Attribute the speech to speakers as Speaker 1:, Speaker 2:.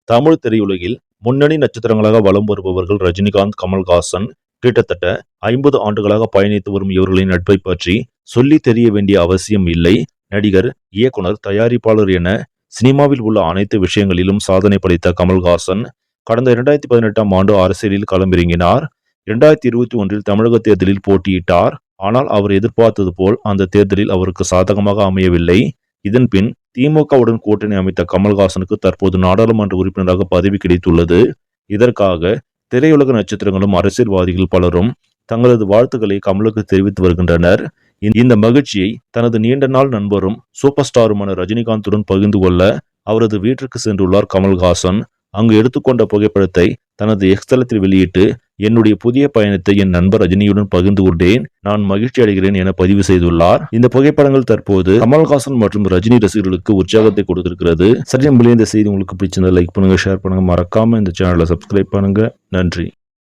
Speaker 1: தமிழ் திரையுலகில் முன்னணி நட்சத்திரங்களாக வலம் வருபவர்கள் ரஜினிகாந்த், கமல்ஹாசன். கிட்டத்தட்ட 50 ஆண்டுகளாக பயணித்து வரும் இவர்களின் நட்பை பற்றி சொல்லி தெரிய வேண்டிய அவசியம் இல்லை. நடிகர், இயக்குனர், தயாரிப்பாளர் என சினிமாவில் உள்ள அனைத்து விஷயங்களிலும் சாதனை படைத்த கமல்ஹாசன் கடந்த 2018ஆம் ஆண்டு அரசியலில் களமிறங்கினார். 2021 தமிழக தேர்தலில் போட்டியிட்டார். ஆனால் அவர் எதிர்பார்த்தது போல் அந்த தேர்தலில் அவருக்கு சாதகமாக அமையவில்லை. இதன்பின் திமுகவுடன் கூட்டணி அமைத்த கமல்ஹாசனுக்கு தற்போது நாடாளுமன்ற உறுப்பினராக பதவி கிடைத்துள்ளது. இதற்காக திரையுலக நட்சத்திரங்களும் அரசியல்வாதிகள் பலரும் தங்களது வாழ்த்துக்களை கமலுக்கு தெரிவித்து வருகின்றனர். இந்த மகிழ்ச்சியை தனது நீண்ட நாள் நண்பரும் சூப்பர் ஸ்டாருமான ரஜினிகாந்துடன் பகிர்ந்து கொள்ள அவரது வீட்டிற்கு சென்றுள்ளார் கமல்ஹாசன். அங்கு எடுத்துக்கொண்ட புகைப்படத்தை தனது எக்ஸ் தளத்தில் வெளியிட்டு, என்னுடைய புதிய பயணத்தை என் நண்பர் ரஜினியுடன் பகிர்ந்து கொண்டேன், நான் மகிழ்ச்சி அடைகிறேன் என பதிவு செய்துள்ளார். இந்த புகைப்படங்கள் தற்போது கமல்ஹாசன் மற்றும் ரஜினி ரசிகர்களுக்கு உற்சாகத்தை கொடுத்திருக்கிறது. சரி, இந்த செய்தி உங்களுக்கு பிடிச்சிருந்தா லைக் பண்ணுங்க, ஷேர் பண்ணுங்க, மறக்காம இந்த சேனலை சப்ஸ்கிரைப் பண்ணுங்க. நன்றி.